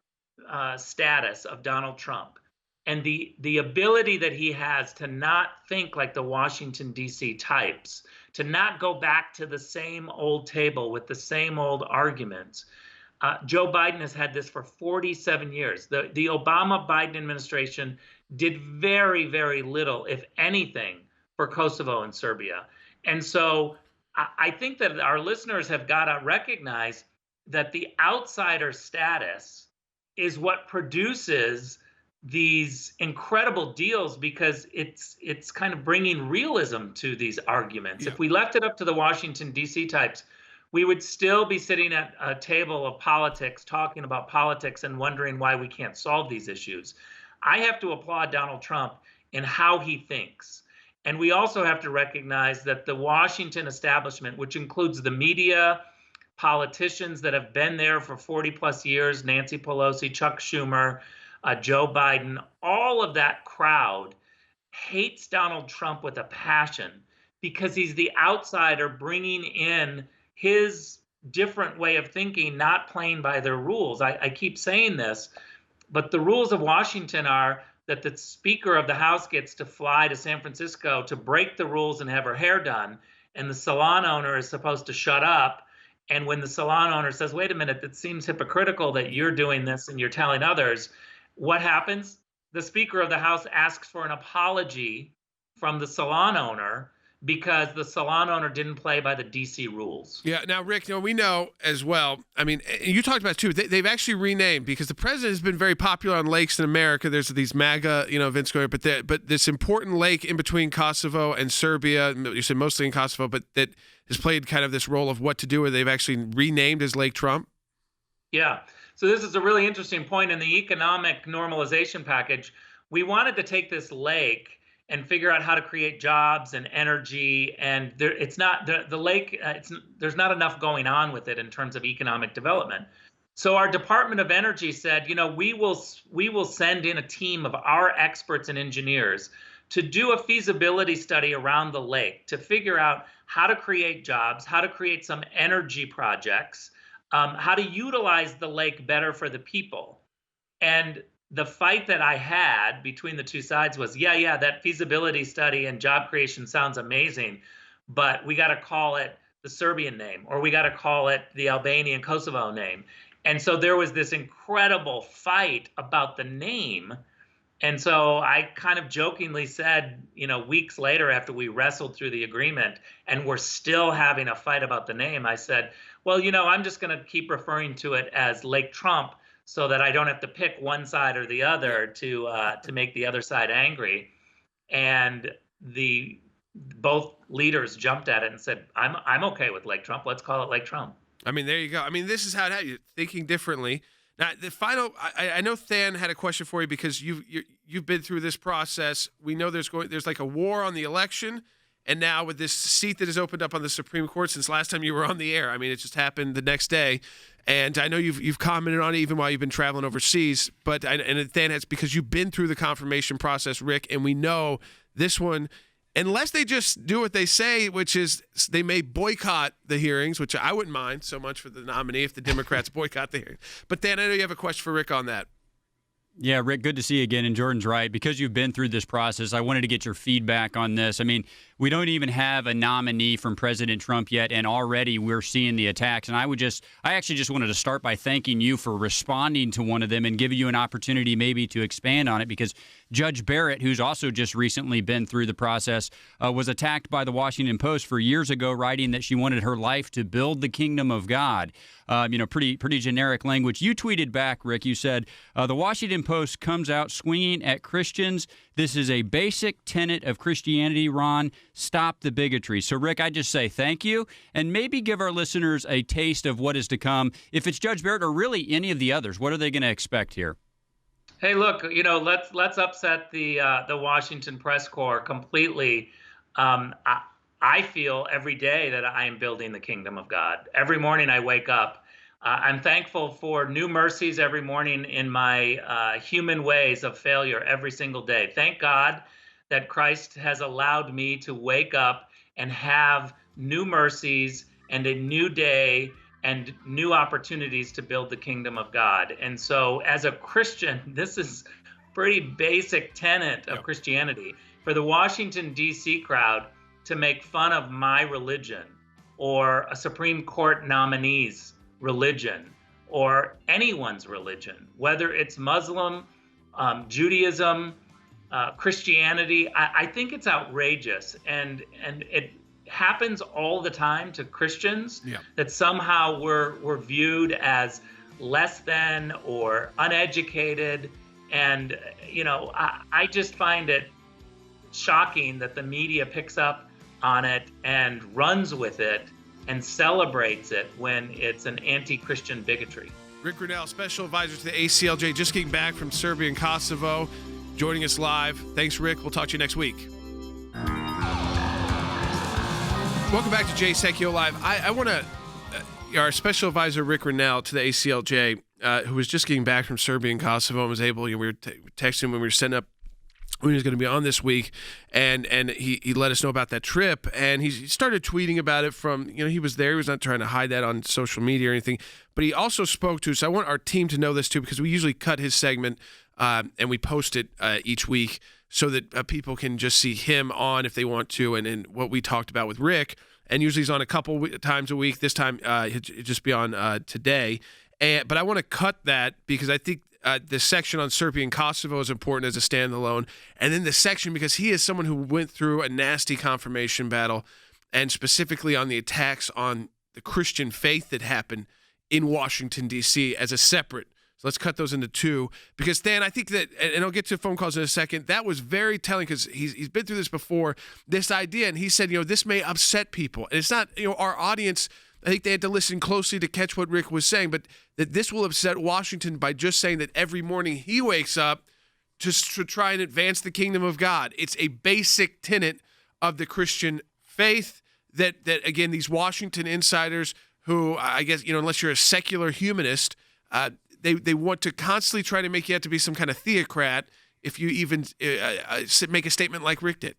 status of Donald Trump and the ability that he has to not think like the Washington, D.C. types, to not go back to the same old table with the same old arguments. Joe Biden has had this for 47 years. The Obama-Biden administration did very, very little, if anything, for Kosovo and Serbia. And so I think that our listeners have got to recognize that the outsider status is what produces these incredible deals, because it's kind of bringing realism to these arguments. Yeah. If we left it up to the Washington, D.C. types, we would still be sitting at a table of politics, talking about politics and wondering why we can't solve these issues. I have to applaud Donald Trump in how he thinks. And we also have to recognize that the Washington establishment, which includes the media, politicians that have been there for 40 plus years, Nancy Pelosi, Chuck Schumer, Joe Biden, all of that crowd hates Donald Trump with a passion because he's the outsider bringing in his different way of thinking, not playing by their rules. I keep saying this, but the rules of Washington are that the Speaker of the House gets to fly to San Francisco to break the rules and have her hair done, and the salon owner is supposed to shut up. And when the salon owner says, wait a minute, it seems hypocritical that you're doing this and you're telling others, what happens? The Speaker of the House asks for an apology from the salon owner because the salon owner didn't play by the DC rules. Yeah. Now, Rick, we know as well. I mean, you talked about it too. They've actually renamed, because the president has been very popular on lakes in America. There's these MAGA, events going, but this important lake in between Kosovo and Serbia. You said mostly in Kosovo, but that has played kind of this role of what to do. Where they've actually renamed as Lake Trump. Yeah. So this is a really interesting point in the economic normalization package. We wanted to take this lake and figure out how to create jobs and energy. And there's not enough going on with it in terms of economic development. So our Department of Energy said, we will send in a team of our experts and engineers to do a feasibility study around the lake to figure out how to create jobs, how to create some energy projects, how to utilize the lake better for the people. And the fight that I had between the two sides was, yeah, that feasibility study and job creation sounds amazing, but we got to call it the Serbian name, or we got to call it the Albanian Kosovo name. And so there was this incredible fight about the name. And so I kind of jokingly said, weeks later after we wrestled through the agreement and we're still having a fight about the name, I said, well, I'm just going to keep referring to it as Lake Trump so that I don't have to pick one side or the other to make the other side angry. And both leaders jumped at it and said, I'm okay with Lake Trump. Let's call it Lake Trump. I mean, there you go. I mean, this is how you're thinking differently. Now, the final, I know Than had a question for you, because you've been through this process. We know there's like a war on the election, And now with this seat that has opened up on the Supreme Court since last time you were on the air, I mean, it just happened the next day. And I know you've commented on it even while you've been traveling overseas. But then it's because you've been through the confirmation process, Rick, and we know this one, unless they just do what they say, which is they may boycott the hearings, which I wouldn't mind so much for the nominee if the Democrats boycott the hearings. But Dan, I know you have a question for Rick on that. Yeah, Rick, good to see you again. And Jordan's right. Because you've been through this process, I wanted to get your feedback on this. I mean, we don't even have a nominee from President Trump yet, and already we're seeing the attacks. And I actually just wanted to start by thanking you for responding to one of them and giving you an opportunity maybe to expand on it, because Judge Barrett, who's also just recently been through the process, was attacked by the Washington Post for years ago, writing that she wanted her life to build the kingdom of God. Pretty generic language. You tweeted back, Rick. You said, the Washington Post comes out swinging at Christians. This is a basic tenet of Christianity, Ron. Stop the bigotry. So, Rick, I just say thank you, and maybe give our listeners a taste of what is to come. If it's Judge Barrett or really any of the others, what are they going to expect here? Hey, look, let's upset the Washington press corps completely. I feel every day that I am building the kingdom of God. Every morning I wake up. I'm thankful for new mercies every morning in my human ways of failure every single day. Thank God that Christ has allowed me to wake up and have new mercies and a new day and new opportunities to build the kingdom of God. And so as a Christian, this is pretty basic tenet of Christianity. For the Washington, D.C. crowd to make fun of my religion or a Supreme Court nominee's religion or anyone's religion, whether it's Muslim, Judaism, Christianity, I think it's outrageous. And it happens all the time to Christians, that somehow we're viewed as less than or uneducated. And, I just find it shocking that the media picks up on it and runs with it and celebrates it when it's an anti-Christian bigotry. Rick Grinnell, special advisor to the ACLJ, just getting back from Serbia and Kosovo, joining us live. Thanks, Rick. We'll talk to you next week. Welcome back to Jay Sekulow Live. I want to, our special advisor, Rick Grinnell, to the ACLJ, who was just getting back from Serbia and Kosovo and was able, we were texting him when we were setting up when he was going to be on this week, and he let us know about that trip, and he started tweeting about it from, he was there. He was not trying to hide that on social media or anything, but he also spoke to, so I want our team to know this too, because we usually cut his segment and we post it each week so that people can just see him on if they want to, and what we talked about with Rick, and usually he's on a couple times a week. This time he'll just be on today, but I want to cut that because I think the section on Serbia and Kosovo is important as a standalone. And then the section, because he is someone who went through a nasty confirmation battle, and specifically on the attacks on the Christian faith that happened in Washington, D.C. as a separate. So let's cut those into two. Because, Dan, I think that, and I'll get to phone calls in a second, that was very telling because he's been through this before, this idea. And he said, this may upset people. And it's not, our audience, I think they had to listen closely to catch what Rick was saying, but that this will upset Washington by just saying that every morning he wakes up just to try and advance the kingdom of God. It's a basic tenet of the Christian faith that again, these Washington insiders who, I guess, unless you're a secular humanist, they want to constantly try to make you out to be some kind of theocrat if you even make a statement like Rick did.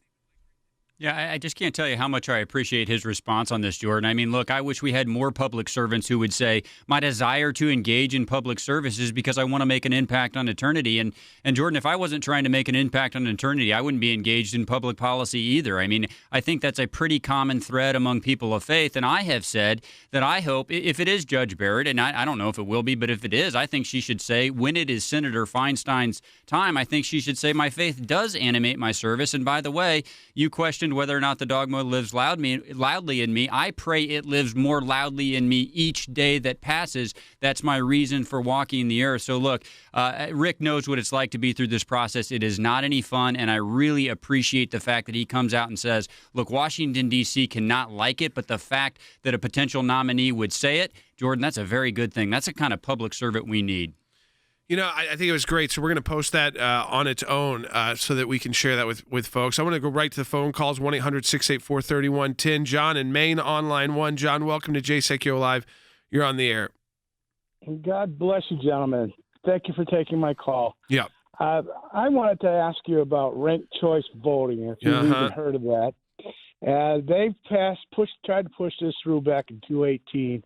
Yeah, I just can't tell you how much I appreciate his response on this, Jordan. I mean, look, I wish we had more public servants who would say, my desire to engage in public service is because I want to make an impact on eternity. And Jordan, if I wasn't trying to make an impact on eternity, I wouldn't be engaged in public policy either. I mean, I think that's a pretty common thread among people of faith. And I have said that I hope, if it is Judge Barrett, and I don't know if it will be, but if it is, I think she should say, when it is Senator Feinstein's time, I think she should say, my faith does animate my service. And by the way, you questioned whether or not the dogma lives loudly in me. I pray it lives more loudly in me each day that passes. That's my reason for walking the earth. So look, Rick knows what it's like to be through this process. It is not any fun, and I really appreciate the fact that he comes out and says, look, Washington, D.C. cannot like it, but the fact that a potential nominee would say it, Jordan, that's a very good thing. That's the kind of public servant we need. I think it was great. So we're going to post that on its own so that we can share that with folks. I want to go right to the phone calls, 1-800-684-3110. John in Maine on line 1. John, welcome to Jay Sekulow Live. You're on the air. God bless you, gentlemen. Thank you for taking my call. Yeah. I wanted to ask you about ranked choice voting, if you've even heard of that. They've tried to push this through back in 2018,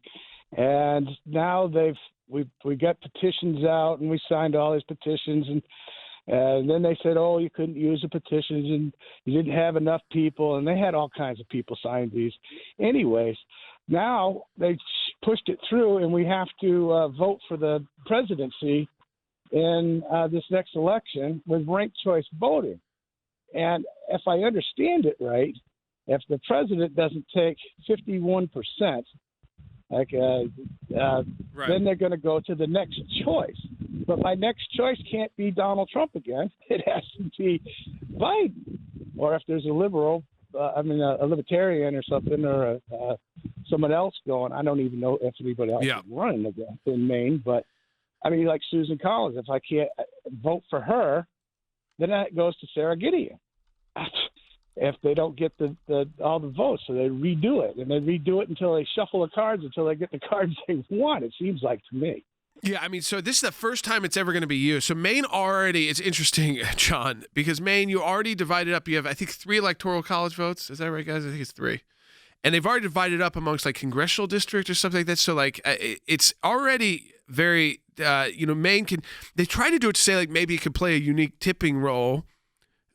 and now we got petitions out, and we signed all these petitions, and then they said, oh, you couldn't use the petitions, and you didn't have enough people, and they had all kinds of people sign these. Anyways, now they pushed it through, and we have to vote for the presidency in this next election with ranked choice voting. And if I understand it right, if the president doesn't take 51%, then they're going to go to the next choice. But my next choice can't be Donald Trump again. It has to be Biden. Or if there's a liberal, a libertarian or something, or someone else going. I don't even know if anybody else is running again in Maine. But, like Susan Collins, if I can't vote for her, then that goes to Sarah Gideon. If they don't get all the votes, so they redo it, and they redo it until they shuffle the cards until they get the cards they want. It seems like to me. Yeah, so this is the first time it's ever going to be used. So Maine already, it's interesting, John, because Maine, you already divided up. You have, I think, 3 electoral college votes. Is that right, guys? I think it's 3. And they've already divided up amongst congressional districts or something like that. So it's already very, Maine they try to do it to say maybe it could play a unique tipping role,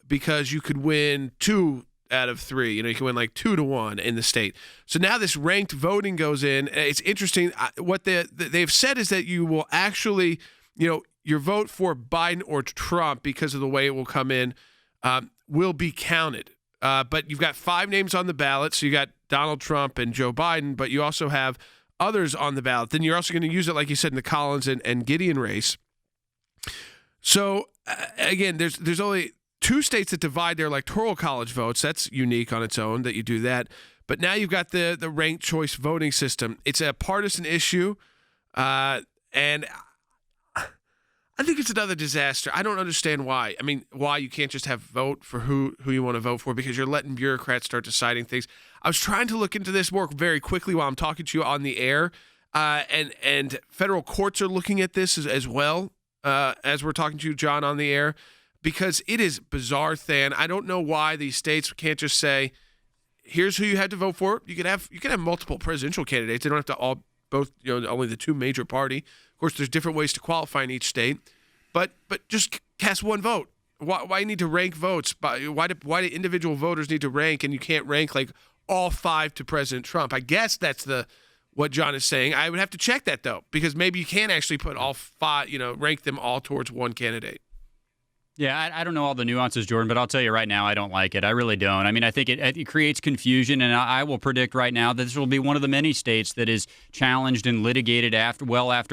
because you could win 2 out of 3. You can win 2-1 in the state. So now this ranked voting goes in. It's interesting. What they've said is that you will actually, your vote for Biden or Trump, because of the way it will come in, will be counted. But you've got 5 names on the ballot. So you got Donald Trump and Joe Biden, but you also have others on the ballot. Then you're also going to use it, like you said, in the Collins and Gideon race. So again, there's only 2 states that divide their electoral college votes. That's unique on its own that you do that. But now you've got the ranked choice voting system. It's a partisan issue, and I think it's another disaster. I don't understand why. Why you can't just have vote for who you want to vote for, because you're letting bureaucrats start deciding things. I was trying to look into this more very quickly while I'm talking to you on the air, and federal courts are looking at this as well as we're talking to you, John, on the air. Because it is bizarre, Than. I don't know why these states can't just say, here's who you had to vote for. You can have multiple presidential candidates. They don't have to only the 2 major party. Of course, there's different ways to qualify in each state. But just cast 1 vote. Why you need to rank votes? Why do individual voters need to rank, and you can't rank all 5 to President Trump? I guess that's what John is saying. I would have to check that, though, because maybe you can't actually put all 5, rank them all towards 1 candidate. Yeah, I don't know all the nuances, Jordan, but I'll tell you right now, I don't like it. I really don't. I think it creates confusion, and I will predict right now that this will be one of the many states that is challenged and litigated after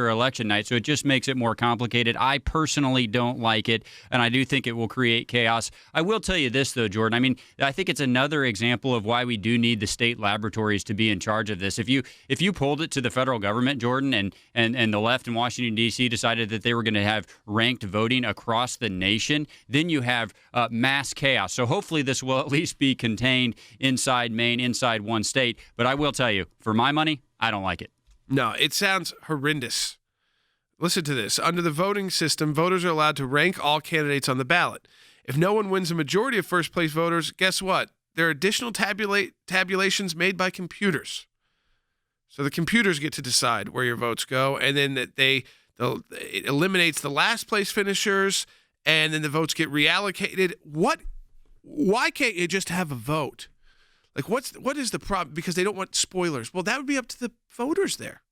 election night, so it just makes it more complicated. I personally don't like it, and I do think it will create chaos. I will tell you this, though, Jordan. I think it's another example of why we do need the state laboratories to be in charge of this. If you pulled it to the federal government, Jordan, and the left in Washington, D.C. decided that they were going to have ranked voting across the nation, then you have mass chaos. So hopefully this will at least be contained inside Maine, inside 1 state. But I will tell you, for my money, I don't like it. No, it sounds horrendous. Listen to this. Under the voting system, voters are allowed to rank all candidates on the ballot. If no one wins a majority of first-place voters, guess what? There are additional tabulations made by computers. So the computers get to decide where your votes go, and then it eliminates the last-place finishers, and then the votes get reallocated. Why can't you just have a vote? What is the problem? Because they don't want spoilers. Well, that would be up to the voters there.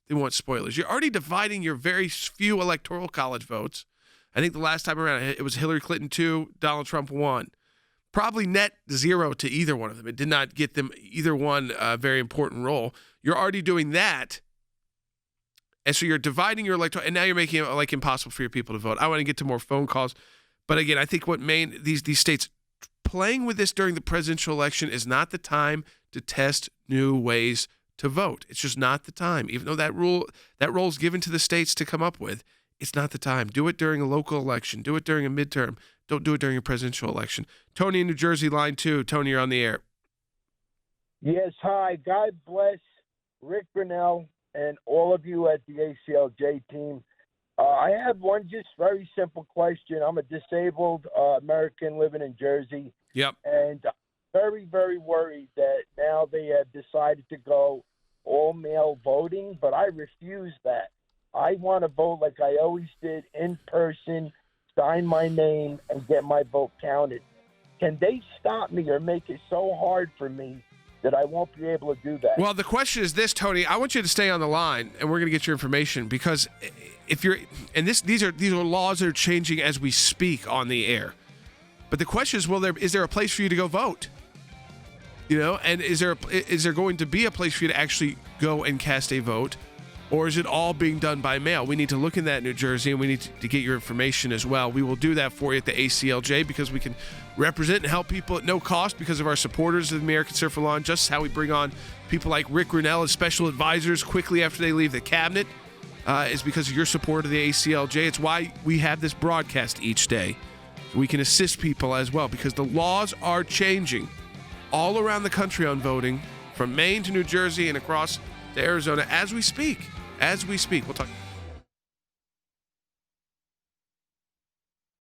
They want spoilers. You're already dividing your very few electoral college votes. I think the last time around, it was Hillary Clinton 2, Donald Trump 1. Probably net 0 to either one of them. It did not get them either one a very important role. You're already doing that. And so you're dividing your electoral, and now you're making it impossible for your people to vote. I want to get to more phone calls, but again, I think what Maine, these states playing with this during the presidential election is not the time to test new ways to vote. It's just not the time. Even though that role is given to the states to come up with, it's not the time. Do it during a local election. Do it during a midterm. Don't do it during a presidential election. Tony in New Jersey, line 2. Tony, you're on the air. Yes, hi. God bless Rick Grinnell and all of you at the ACLJ team. I have one just very simple question. I'm a disabled American living in Jersey. Yep. And I'm very, very worried that now they have decided to go all-mail voting, but I refuse that. I want to vote like I always did, in person, sign my name, and get my vote counted. Can they stop me or make it so hard for me that I won't be able to do that? Well, the question is this, Tony. I want you to stay on the line, and we're going to get your information, because if you're, and these are laws that are changing as we speak on the air. But the question is, is there a place for you to go vote? You know, and is there going to be a place for you to actually go and cast a vote, or is it all being done by mail? We need to look in that in New Jersey, and we need to get your information as well. We will do that for you at the ACLJ, because we can represent and help people at no cost because of our supporters of the American Center for Law and Justice, how we bring on people like Rick Grinnell as special advisors quickly after they leave the cabinet, is because of your support of the ACLJ. It's why we have this broadcast each day. We can assist people as well, because the laws are changing all around the country on voting, from Maine to New Jersey and across to Arizona as we speak. We'll talk.